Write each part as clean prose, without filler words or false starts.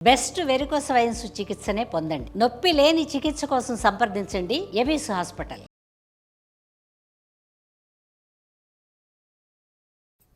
Best varicose veins చికిత్సనే పొందండి. నొప్పి లేని చికిత్స కోసం సంప్రదించండి ఎబిస్ హాస్పిటల్.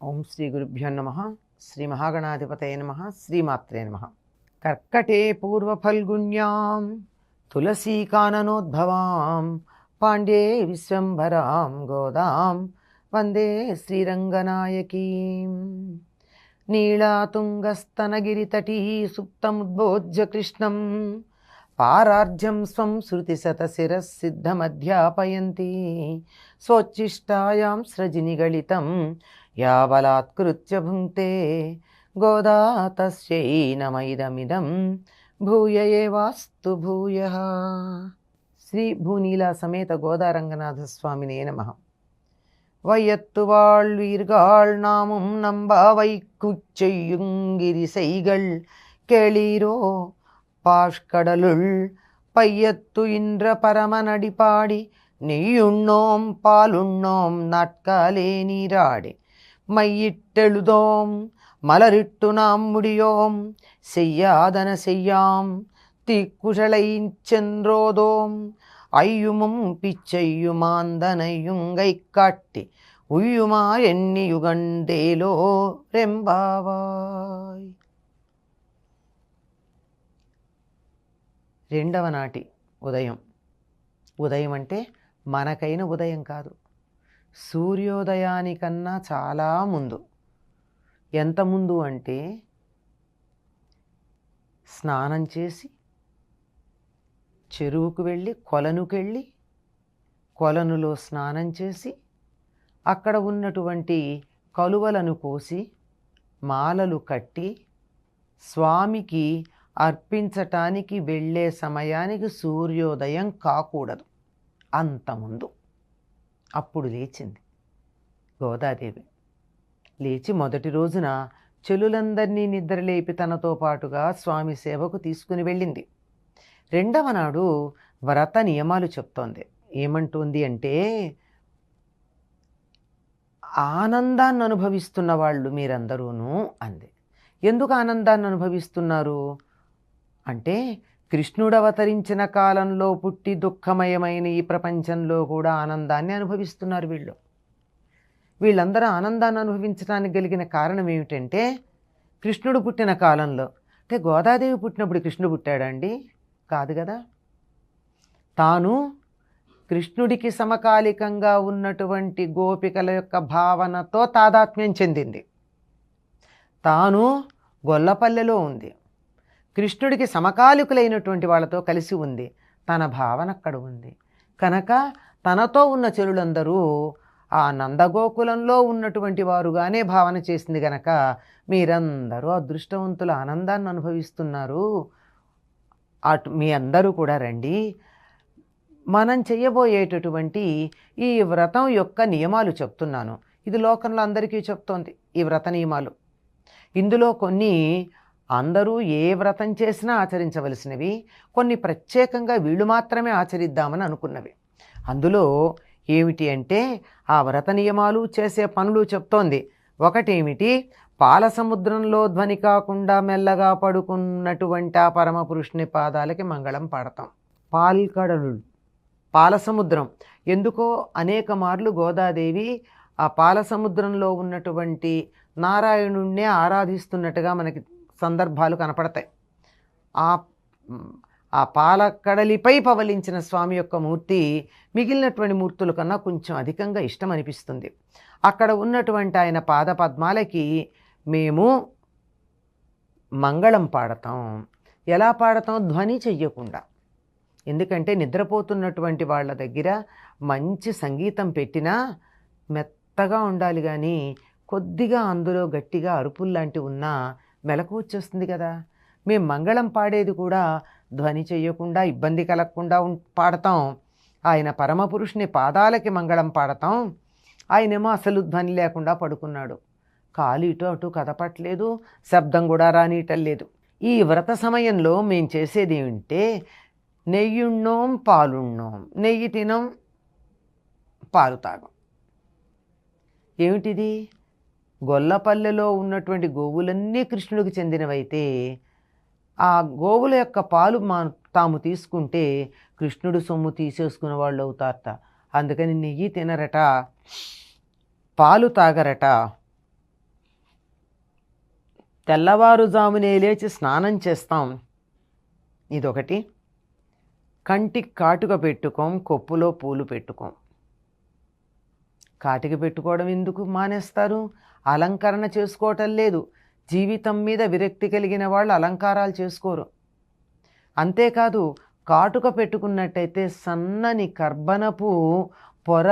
ఓం శ్రీ గురుభ్యో నమః. శ్రీ మహాగణాధిపతయ నమః. శ్రీమాత్రే నమః. కర్కటే పూర్వఫల్గుణ్యాం తులసీకాననోద్భవాం పాండ్యే విశ్వంభరాం గోదాం వందే శ్రీరంగనాయకీం. నీళాతుంగస్తనగిరితటీ సుప్తముద్బోధ్య కృష్ణం పారార్ధ్యం స్వం శృతిశతశిరసిద్ధమధ్యాపయంతి స్వోచ్ఛిష్టాయాం స్రజినిగళితం యాబలాత్కృత్య భుంక్తే గోదా తస్యై నమైదమిదం భూయ ఏవాస్తు భూయః. శ్రీ భూనీలా సమేత గోదారంగనాథ స్వామినే నమః. வையத்துவாள் வீர்கள் நாமும் நம்பாவை குச்செய்யுங்கிரிசைகள் கேளீரோ பாஷ்கடலுள் பையத்து இன்ற பரமனடிபாடி நெய்யுண்ணோம் பாலுண்ணோம் நாட்காலே நீராடி மையிட்டெழுதோம் மலரிட்டு நாம் முடியோம் செய்யாதன செய்யாம் தீக்குழலை சென்றோதோம் ஐயுமும் பிச்சையுமாந்தனையுங்கை காட்டி ఉయ్యుమా ఎన్ని యుగండేలో రెంబావాయ్. రెండవ నాటి ఉదయం. ఉదయం అంటే మనకైన ఉదయం కాదు, సూర్యోదయానికన్నా చాలా ముందు. ఎంత ముందు అంటే స్నానం చేసి చెరువుకు వెళ్ళి కొలనుకెళ్ళి కొలనులో స్నానం చేసి అక్కడ ఉన్నటువంటి కలువలను కోసి మాలలు కట్టి స్వామికి అర్పించటానికి వెళ్ళే సమయానికి సూర్యోదయం కాకూడదు, అంతముందు. అప్పుడు లేచింది గోదాదేవి. లేచి మొదటి రోజున చెలులందరినీ నిద్రలేపి తనతో పాటుగా స్వామి సేవకు తీసుకుని వెళ్ళింది. రెండవ నాడు వ్రత నియమాలు చెప్తోంది. ఏమంటుంది అంటే, ఆనందాన్ని అనుభవిస్తున్న వాళ్ళు మీరందరూను అంది. ఎందుకు ఆనందాన్ని అనుభవిస్తున్నారు అంటే, కృష్ణుడు అవతరించిన కాలంలో పుట్టి దుఃఖమయమైన ఈ ప్రపంచంలో కూడా ఆనందాన్ని అనుభవిస్తున్నారు వీళ్ళు. వీళ్ళందరూ ఆనందాన్ని అనుభవించడానికి కలిగిన కారణం ఏమిటంటే, కృష్ణుడు పుట్టిన కాలంలో. అంటే గోదాదేవి పుట్టినప్పుడు కృష్ణుడు పుట్టాడండి? కాదు కదా. తాను కృష్ణుడికి సమకాలికంగా ఉన్నటువంటి గోపికల యొక్క భావనతో తాదాత్మ్యం చెందింది. తాను గొల్లపల్లెలో ఉంది, కృష్ణుడికి సమకాలికులైనటువంటి వాళ్ళతో కలిసి ఉంది, తన భావన అక్కడ ఉంది. కనుక తనతో ఉన్న చెరులందరూ ఆ నందగోకులంలో ఉన్నటువంటి వారుగానే భావన చేసింది. గనక మీరందరూ అదృష్టవంతుల ఆనందాన్ని అనుభవిస్తున్నారు, అటు మీ అందరూ కూడా రండి. మనం చెయ్యబోయేటటువంటి ఈ వ్రతం యొక్క నియమాలు చెప్తున్నాను. ఇది లోకంలో అందరికీ చెప్తోంది ఈ వ్రత నియమాలు. ఇందులో కొన్ని అందరూ ఏ వ్రతం చేసినా ఆచరించవలసినవి, కొన్ని ప్రత్యేకంగా వీళ్ళు మాత్రమే ఆచరిద్దామని అనుకున్నవి. అందులో ఏమిటి అంటే, ఆ వ్రత నియమాలు చేసే పనులు చెప్తోంది. ఒకటేమిటి, పాల సముద్రంలో ధ్వని కాకుండా మెల్లగా పడుకున్నటువంటి ఆ పరమపురుషుని పాదాలకి మంగళం పాడతాం. పాల్కడలు, పాలసముద్రం. ఎందుకో అనేక మార్లు గోదాదేవి ఆ పాలసముద్రంలో ఉన్నటువంటి నారాయణుణ్ణే ఆరాధిస్తున్నట్టుగా మనకి సందర్భాలు కనపడతాయి. ఆ పాలకడలిపై పవలించిన స్వామి యొక్క మూర్తి మిగిలినటువంటి మూర్తుల కన్నా కొంచెం అధికంగా ఇష్టం అనిపిస్తుంది. అక్కడ ఉన్నటువంటి ఆయన పాద పద్మాలకి మేము మంగళం పాడతాం. ఎలా పాడతాం? ధ్వని చెయ్యకుండా. ఎందుకంటే నిద్రపోతున్నటువంటి వాళ్ళ దగ్గర మంచి సంగీతం పెట్టినా మెత్తగా ఉండాలి, కానీ కొద్దిగా అందులో గట్టిగా అరుపుల్లాంటివి ఉన్నా మెలకు వచ్చేస్తుంది కదా. మేము మంగళం పాడేది కూడా ధ్వని చెయ్యకుండా, ఇబ్బంది కలగకుండా పాడతాం. ఆయన పరమపురుషుని పాదాలకి మంగళం పాడతాం. ఆయనేమో అసలు ధ్వని లేకుండా పడుకున్నాడు, కాలు ఇటు అటు కదపట్లేదు, శబ్దం కూడా రానియటం. ఈ వ్రత సమయంలో మేము చేసేది ఏమిటంటే, నెయ్యున్నోం పాలున్నోం. నెయ్యి తినం, పాలు తాగం. ఏమిటిది? గొల్లపల్లెలో ఉన్నటువంటి గోవులన్నీ కృష్ణుడికి చెందినవైతే ఆ గోవుల యొక్క పాలు తాము తీసుకుంటే కృష్ణుడు సొమ్ము తీసేసుకునే వాళ్ళు అవుతారట. అందుకని నెయ్యి తినరట, పాలు తాగరట. తెల్లవారుజామునే లేచి స్నానం చేస్తాం, ఇదొకటి. కంటికి కాటుక పెట్టుకోం, కొప్పులో పూలు పెట్టుకోం. కాటిక పెట్టుకోవడం ఎందుకు మానేస్తారు? అలంకరణ చేసుకోవటం లేదు. జీవితం మీద విరక్తి కలిగిన వాళ్ళు అలంకారాలు చేసుకోరు. అంతేకాదు, కాటుక పెట్టుకున్నట్టయితే సన్నని కర్బనపు పొర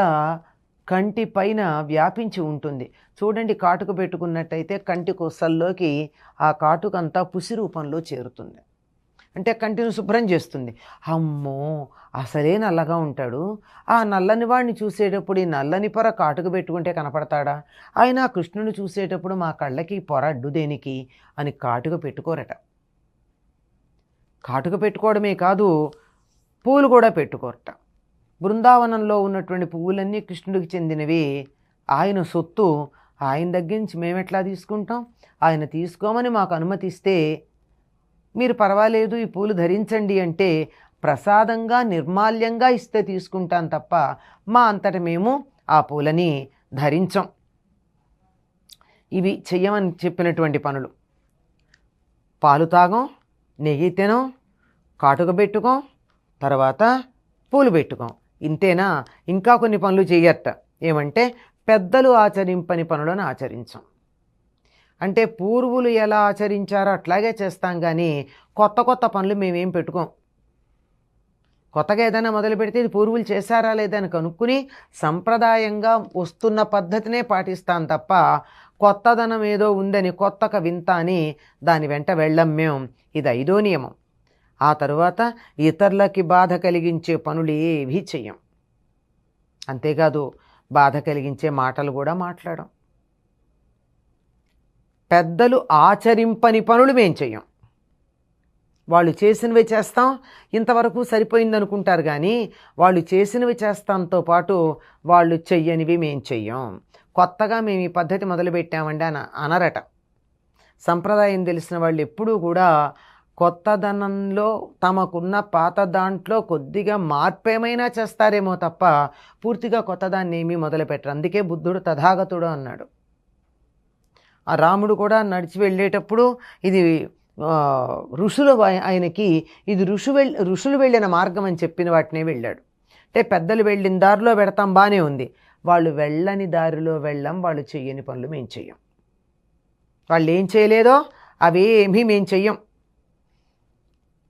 కంటి పైన వ్యాపించి ఉంటుంది. చూడండి, కాటుక పెట్టుకున్నట్టయితే కంటి కొసల్లోకి ఆ కాటుకంతా పుసి రూపంలో చేరుతుంది. అంటే కంటిని శుభ్రం చేస్తుంది. అమ్మో, అసలే నల్లగా ఉంటాడు, ఆ నల్లని వాడిని చూసేటప్పుడు ఈ నల్లని పొర కాటుక పెట్టుకుంటే కనపడతాడా? ఆయన కృష్ణుని చూసేటప్పుడు మా కళ్ళకి పొర అడ్డు దేనికి అని కాటుక పెట్టుకోరట. కాటుక పెట్టుకోవడమే కాదు, పూలు కూడా పెట్టుకోరట. బృందావనంలో ఉన్నటువంటి పువ్వులన్నీ కృష్ణుడికి చెందినవి, ఆయన సొత్తు. ఆయన దగ్గర నుంచి మేమెట్లా తీసుకుంటాం? ఆయన తీసుకోమని మాకు అనుమతిస్తే మీరు పర్వాలేదు ఈ పూలు ధరించండి అంటే ప్రసాదంగా నిర్మాల్యంగా ఇస్తే తీసుకుంటాం తప్ప మా అంతట మేము ఆ పూలని ధరించం. ఇవి చెయ్యమని చెప్పినటువంటి పనులు. పాలు తాగం, నెయ్యి తినం, కాటుక పెట్టుకోం, తర్వాత పూలు పెట్టుకోం. ఇంతేనా? ఇంకా కొన్ని పనులు చెయ్యట. ఏమంటే పెద్దలు ఆచరింపని పనులను ఆచరించం. అంటే పూర్వులు ఎలా ఆచరించారో అట్లాగే చేస్తాం, కానీ కొత్త కొత్త పనులు మేమేం పెట్టుకోం. కొత్తగా ఏదైనా మొదలు పెడితే ఇది పూర్వులు చేశారా లేదని కనుక్కుని సంప్రదాయంగా వస్తున్న పద్ధతినే పాటిస్తాం తప్ప కొత్తదనం ఏదో ఉందని కొత్తక వింత అని దాని వెంట వెళ్ళం మేము. ఇది 5వ నియమం. ఆ తరువాత ఇతరులకి బాధ కలిగించే పనులు ఏవీ చెయ్యం. అంతేకాదు, బాధ కలిగించే మాటలు కూడా మాట్లాడం. పెద్దలు ఆచరింపని పనులు మేం చెయ్యం. వాళ్ళు చేసినవి చేస్తాం, ఇంతవరకు సరిపోయిందనుకుంటారు, కానీ వాళ్ళు చేసినవి చేస్తాంతో పాటు వాళ్ళు చెయ్యనివి మేం చెయ్యం. కొత్తగా మేము ఈ పద్ధతి మొదలుపెట్టామండి అని అనరట. సంప్రదాయం తెలిసిన వాళ్ళు ఎప్పుడూ కూడా కొత్తదనంలో తమకున్న పాత దాంట్లో కొద్దిగా మార్పేమైనా చేస్తారేమో తప్ప పూర్తిగా కొత్తదాన్ని ఏమీ మొదలుపెట్టరు. అందుకే బుద్ధుడు తథాగతుడు అన్నాడు. ఆ రాముడు కూడా నడిచి వెళ్ళేటప్పుడు ఇది ఋషులు ఆయనకి ఇది ఋషులు వెళ్ళిన మార్గం అని చెప్పిన వాటినే వెళ్ళాడు. అంటే పెద్దలు వెళ్ళిన దారిలో పెడతాం, బాగానే ఉంది. వాళ్ళు వెళ్ళని దారిలో వెళ్ళాం, వాళ్ళు చెయ్యని పనులు మేము చెయ్యం. వాళ్ళు ఏం చేయలేదో అవేమీ మేము చెయ్యం.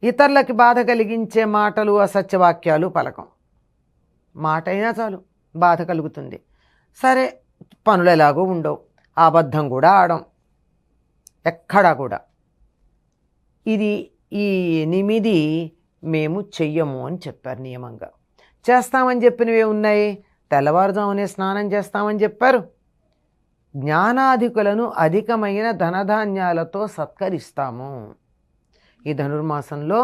ఇతరులకి బాధ కలిగించే మాటలు, అసత్యవాక్యాలు పలకం. మాట అయినా చాలు బాధ కలుగుతుంది. సరే, పనులు ఎలాగో ఉండవు, అబద్ధం కూడా ఆడం ఎక్కడా కూడా. ఈ 8 మేము చెయ్యము అని చెప్పారు నియమంగా. చేస్తామని చెప్పినవే ఉన్నాయి. తెల్లవారుజామునే స్నానం చేస్తామని చెప్పారు. జ్ఞానాధికులను అధికమైన ధనధాన్యాలతో సత్కరిస్తాము. ఈ ధనుర్మాసంలో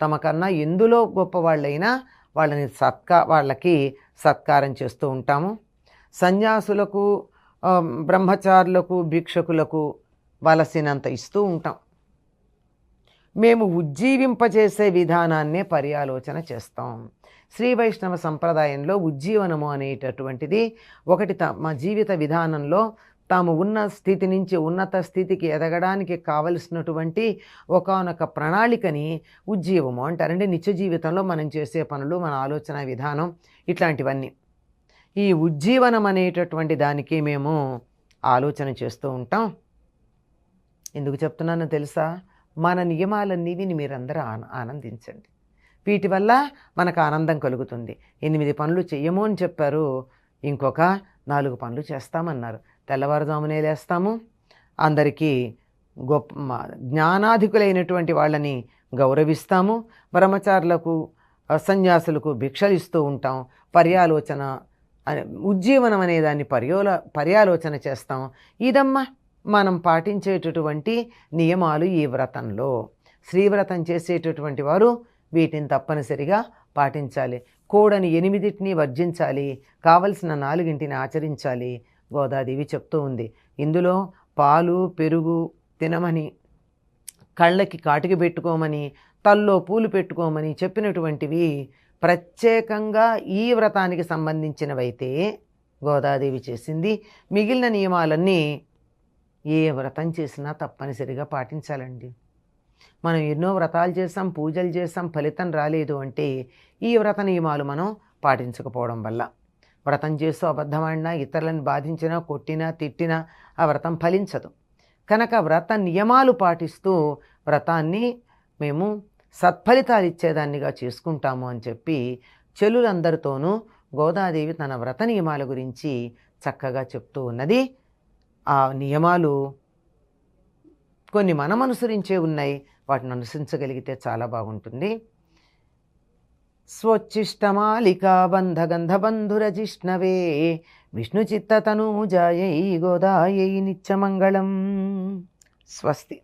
తమకన్నా ఎందులో గొప్పవాళ్ళైనా వాళ్ళకి సత్కారం చేస్తూ ఉంటాము. సన్యాసులకు, బ్రహ్మచారులకు, భిక్షకులకు వలసినంత ఇస్తూ ఉంటాం. మేము ఉజ్జీవింపజేసే విధానాన్నే పర్యాలోచన చేస్తాం. శ్రీ వైష్ణవ సంప్రదాయంలో ఉజ్జీవనము అనేటటువంటిది ఒకటి. మా జీవిత విధానంలో తాము ఉన్న స్థితి నుంచి ఉన్నత స్థితికి ఎదగడానికి కావలసినటువంటి ఒకానొక ప్రణాళికని ఉజ్జీవము అంటారండి. నిత్య జీవితంలో మనం చేసే పనులు, మన ఆలోచన విధానం, ఇట్లాంటివన్నీ ఈ ఉజ్జీవనం అనేటటువంటి దానికి మేము ఆలోచన చేస్తూ ఉంటాం. ఎందుకు చెప్తున్నానో తెలుసా? మన నియమాలన్నీ విని మీరందరూ ఆనందించండి. వీటి వల్ల మనకు ఆనందం కలుగుతుంది. 8 పనులు చెయ్యము అని చెప్పారు, ఇంకొక 4 పనులు చేస్తామన్నారు. తెల్లవారుజామునే లేస్తాము, అందరికీ జ్ఞానాధికులైనటువంటి వాళ్ళని గౌరవిస్తాము, బ్రహ్మచారులకు, సన్యాసులకు భిక్షలు ఇస్తూ ఉంటాం, పర్యాలోచన ఉజ్జీవనం అనే దాన్ని పర్యాలోచన చేస్తాం. ఇదమ్మా మనం పాటించేటటువంటి నియమాలు ఈ వ్రతంలో. శ్రీవ్రతం చేసేటటువంటి వారు వీటిని తప్పనిసరిగా పాటించాలి. కూడని 8 వర్జించాలి, కావలసిన 4 ఆచరించాలి. గోదాదేవి చెప్తూ ఉంది. ఇందులో పాలు, పెరుగు తినమని కళ్ళకి కాటికి పెట్టుకోమని, తల్లో పూలు పెట్టుకోమని చెప్పినటువంటివి ప్రత్యేకంగా ఈ వ్రతానికి సంబంధించినవైతే గోదాదేవి చేసింది. మిగిలిన నియమాలన్నీ ఏ వ్రతం చేసినా తప్పనిసరిగా పాటించాలండి. మనం ఎన్నో వ్రతాలు చేసాం, పూజలు చేసాం, ఫలితం రాలేదు అంటే ఈ వ్రత నియమాలు మనం పాటించకపోవడం వల్ల. వ్రతం చేస్తూ అబద్ధమాడినా, ఇతరులను బాధించినా, కొట్టినా, తిట్టినా ఆ వ్రతం ఫలించదు. కనుక వ్రత నియమాలు పాటిస్తూ వ్రతాన్ని మేము సత్ఫలితాలు ఇచ్చేదాన్నిగా చేసుకుంటాము అని చెప్పి చెల్లులందరితోనూ గోదాదేవి తన వ్రత నియమాల గురించి చక్కగా చెప్తూ ఉన్నది. ఆ నియమాలు కొన్ని మనం అనుసరించే ఉన్నాయి, వాటిని అనుసరించగలిగితే చాలా బాగుంటుంది. స్వోచ్ఛిష్టమాలికా బంధగంధబంధురజిష్ణవే విష్ణుచిత్తతనూజాయై గోదాయై నిత్యమంగళం. స్వస్తి.